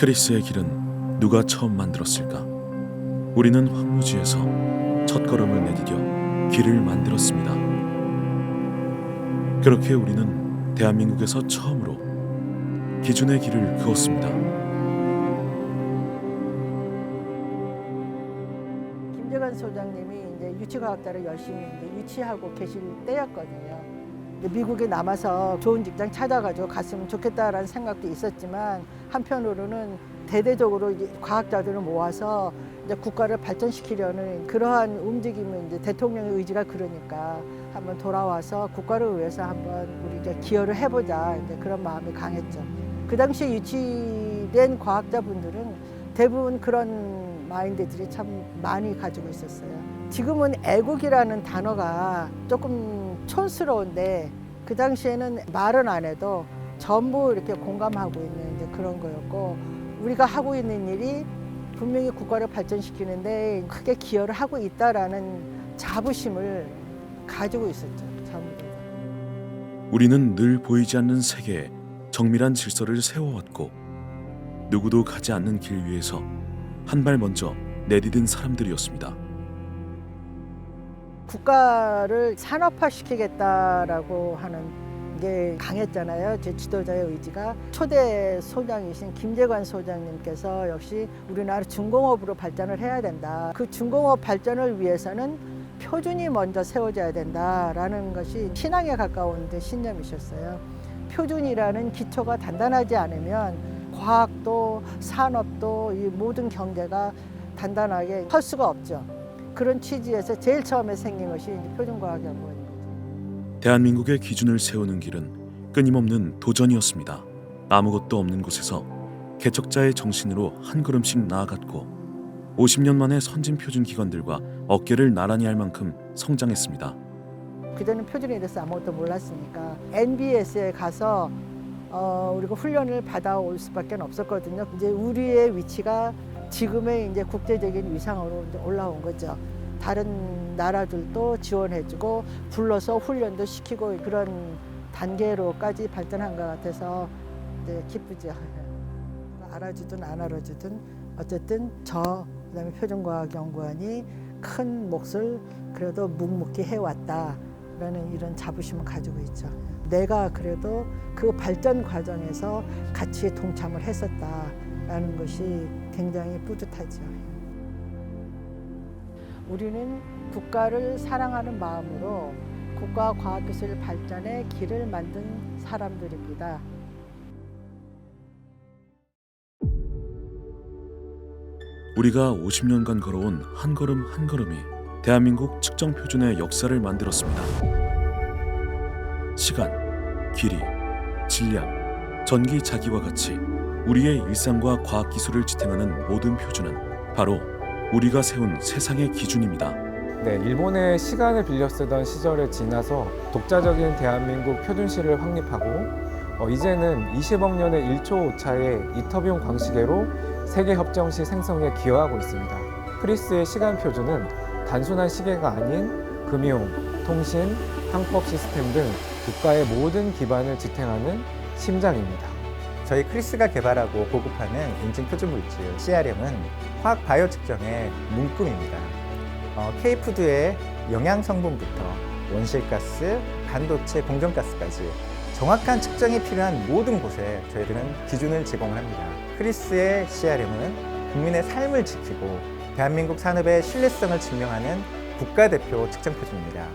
크리스의 길은 누가 처음 만들었을까? 우리는 황무지에서 첫걸음을 내디뎌 길을 만들었습니다. 그렇게 우리는 대한민국에서 처음으로 기준의 길을 그었습니다. 김재관 소장님이 이제 유치과학자를 열심히 이제 유치하고 계실 때였거든요. 미국에 남아서 좋은 직장 찾아가지고 갔으면 좋겠다라는 생각도 있었지만 한편으로는 대대적으로 이제 과학자들을 모아서 이제 국가를 발전시키려는 그러한 움직임은 이제 대통령의 의지가 그러니까 한번 돌아와서 국가를 위해서 한번 우리 이제 기여를 해보자 이제 그런 마음이 강했죠. 그 당시에 유치된 과학자분들은 대부분 그런 마인드들이 참 많이 가지고 있었어요. 지금은 애국이라는 단어가 조금 촌스러운데 그 당시에는 말은 안 해도 전부 이렇게 공감하고 있는 이제 그런 거였고 우리가 하고 있는 일이 분명히 국가를 발전시키는데 크게 기여를 하고 있다라는 자부심을 가지고 있었죠. 전부 다. 우리는 늘 보이지 않는 세계에 정밀한 질서를 세워왔고 누구도 가지 않는 길 위에서 한 발 먼저 내디딘 사람들이었습니다. 국가를 산업화시키겠다라고 하는 게 강했잖아요. 제 지도자의 의지가. 초대 소장이신 김재관 소장님께서 역시 우리나라 중공업으로 발전을 해야 된다. 그 중공업 발전을 위해서는 표준이 먼저 세워져야 된다라는 것이 신앙에 가까운 신념이셨어요. 표준이라는 기초가 단단하지 않으면 과학도 산업도 이 모든 경제가 단단하게 설 수가 없죠. 그런 취지에서 제일 처음에 생긴 것이 표준과학연구원인 거죠. 대한민국의 기준을 세우는 길은 끊임없는 도전이었습니다. 아무것도 없는 곳에서 개척자의 정신으로 한 걸음씩 나아갔고 50년 만에 선진 표준 기관들과 어깨를 나란히 할 만큼 성장했습니다. 그전엔 표준에 대해서 아무것도 몰랐으니까 NBS에 가서 우리가 훈련을 받아올 수밖에 없었거든요. 이제 우리의 위치가 지금의 이제 국제적인 위상으로 이제 올라온 거죠. 다른 나라들도 지원해주고 불러서 훈련도 시키고 그런 단계로까지 발전한 것 같아서 이제 기쁘죠. 알아주든 안 알아주든 어쨌든 그다음에 표준과학연구원이 큰 몫을 그래도 묵묵히 해왔다라는 이런 자부심을 가지고 있죠. 내가 그래도 그 발전 과정에서 같이 동참을 했었다라는 것이 굉장히 뿌듯하죠. 우리는 국가를 사랑하는 마음으로 국가 과학기술 발전의 길을 만든 사람들입니다. 우리가 50년간 걸어온 한 걸음 한 걸음이 대한민국 측정 표준의 역사를 만들었습니다. 시간, 길이, 질량, 전기 자기와 같이 우리의 일상과 과학기술을 지탱하는 모든 표준은 바로 우리가 세운 세상의 기준입니다. 네, 일본의 시간을 빌려 쓰던 시절을 지나서 독자적인 대한민국 표준시를 확립하고 이제는 20억 년의 1초 오차의 이터비움 광시계로 세계 협정시 생성에 기여하고 있습니다. 크리스의 시간 표준은 단순한 시계가 아닌 금융, 통신, 항법 시스템 등 국가의 모든 기반을 지탱하는 심장입니다. 저희 크리스가 개발하고 보급하는 인증 표준 물질 CRM은 화학 바이오 측정의 문구입니다. K푸드의 영양 성분부터 온실가스, 반도체, 공정가스까지 정확한 측정이 필요한 모든 곳에 저희들은 기준을 제공을 합니다. 크리스의 CRM은 국민의 삶을 지키고 대한민국 산업의 신뢰성을 증명하는 국가대표 측정 표준입니다.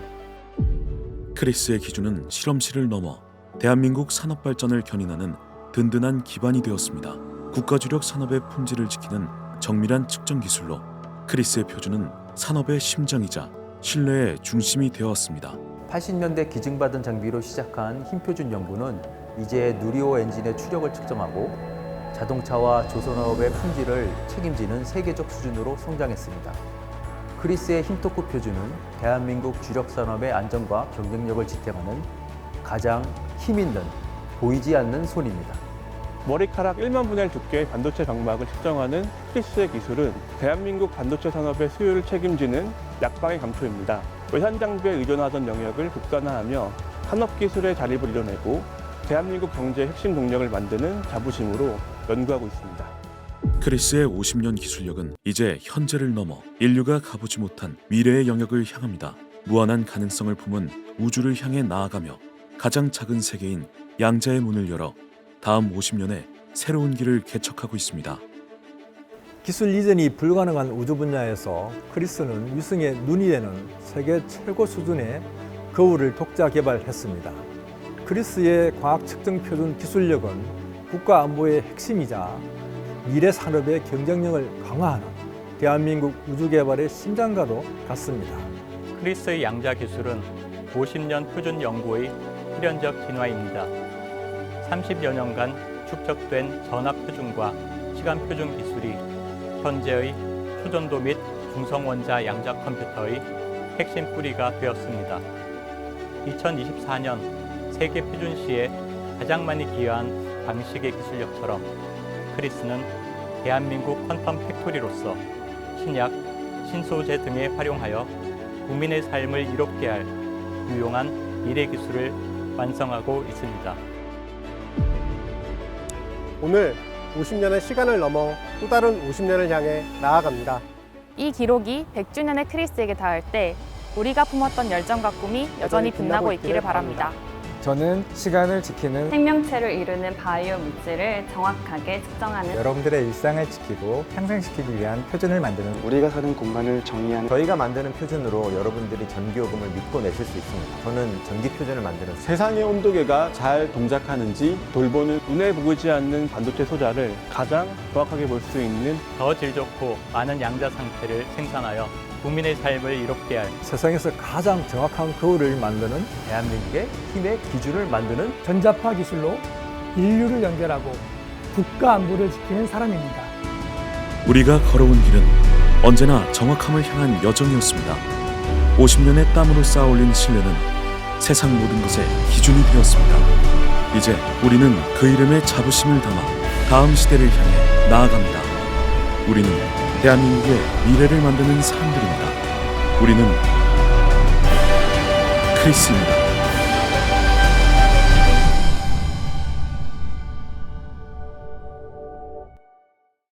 크리스의 기준은 실험실을 넘어 대한민국 산업 발전을 견인하는 든든한 기반이 되었습니다. 국가 주력 산업의 품질을 지키는 정밀한 측정 기술로 크리스의 표준은 산업의 심장이자 신뢰의 중심이 되었습니다. 80년대 기증받은 장비로 시작한 힘표준 연구는 이제 누리호 엔진의 추력을 측정하고 자동차와 조선업의 품질을 책임지는 세계적 수준으로 성장했습니다. 크리스의 힘토크 표준은 대한민국 주력 산업의 안정과 경쟁력을 지탱하는 가장 힘있는 보이지 않는 손입니다. 머리카락 1만 분의 1 두께의 반도체 방막을 측정하는 크리스의 기술은 대한민국 반도체 산업의 수요를 책임지는 약방의 감초입니다. 외산 장비에 의존하던 영역을 국산화하며 산업기술의 자립을 이뤄내고 대한민국 경제의 핵심 동력을 만드는 자부심으로 연구하고 있습니다. 크리스의 50년 기술력은 이제 현재를 넘어 인류가 가보지 못한 미래의 영역을 향합니다. 무한한 가능성을 품은 우주를 향해 나아가며 가장 작은 세계인 양자의 문을 열어 다음 50년에 새로운 길을 개척하고 있습니다. 기술 이전이 불가능한 우주 분야에서 크리스는 위성의 눈이 되는 세계 최고 수준의 거울을 독자 개발했습니다. 크리스의 과학 측정 표준 기술력은 국가 안보의 핵심이자 미래 산업의 경쟁력을 강화하는 대한민국 우주 개발의 심장과도 같습니다. 크리스의 양자 기술은 50년 표준 연구의 필연적 진화입니다. 30여 년간 축적된 전압 표준과 시간 표준 기술이 현재의 초전도 및 중성원자 양자 컴퓨터의 핵심 뿌리가 되었습니다. 2024년 세계 표준시에 가장 많이 기여한 방식의 기술력처럼 크리스는 대한민국 퀀텀 팩토리로서 신약, 신소재 등에 활용하여 국민의 삶을 이롭게 할 유용한 미래 기술을 완성하고 있습니다. 오늘 50년의 시간을 넘어 또 다른 50년을 향해 나아갑니다. 이 기록이 100주년의 크리스에게 닿을 때 우리가 품었던 열정과 꿈이 여전히 빛나고 있기를 바랍니다. 저는 시간을 지키는 생명체를 이루는 바이오 물질을 정확하게 측정하는 여러분들의 일상을 지키고 향상시키기 위한 표준을 만드는 우리가 사는 공간을 정의하는 저희가 만드는 표준으로 여러분들이 전기요금을 믿고 내실 수 있습니다. 저는 전기 표준을 만드는 세상의 온도계가 잘 동작하는지 돌보는 눈에 보이지 않는 반도체 소자를 가장 정확하게 볼 수 있는 더 질 좋고 많은 양자 상태를 생산하여 국민의 삶을 이롭게 할 세상에서 가장 정확한 거울을 만드는 대한민국의 힘의 기준을 만드는 전자파 기술로 인류를 연결하고 국가 안보를 지키는 사람입니다. 우리가 걸어온 길은 언제나 정확함을 향한 여정이었습니다. 50년의 땀으로 쌓아올린 신뢰는 세상 모든 것의 기준이 되었습니다. 이제 우리는 그 이름에 자부심을 담아 다음 시대를 향해 나아갑니다. 우리는 대한민국의 미래를 만드는 사람들입니다. 우리는 크리스입니다.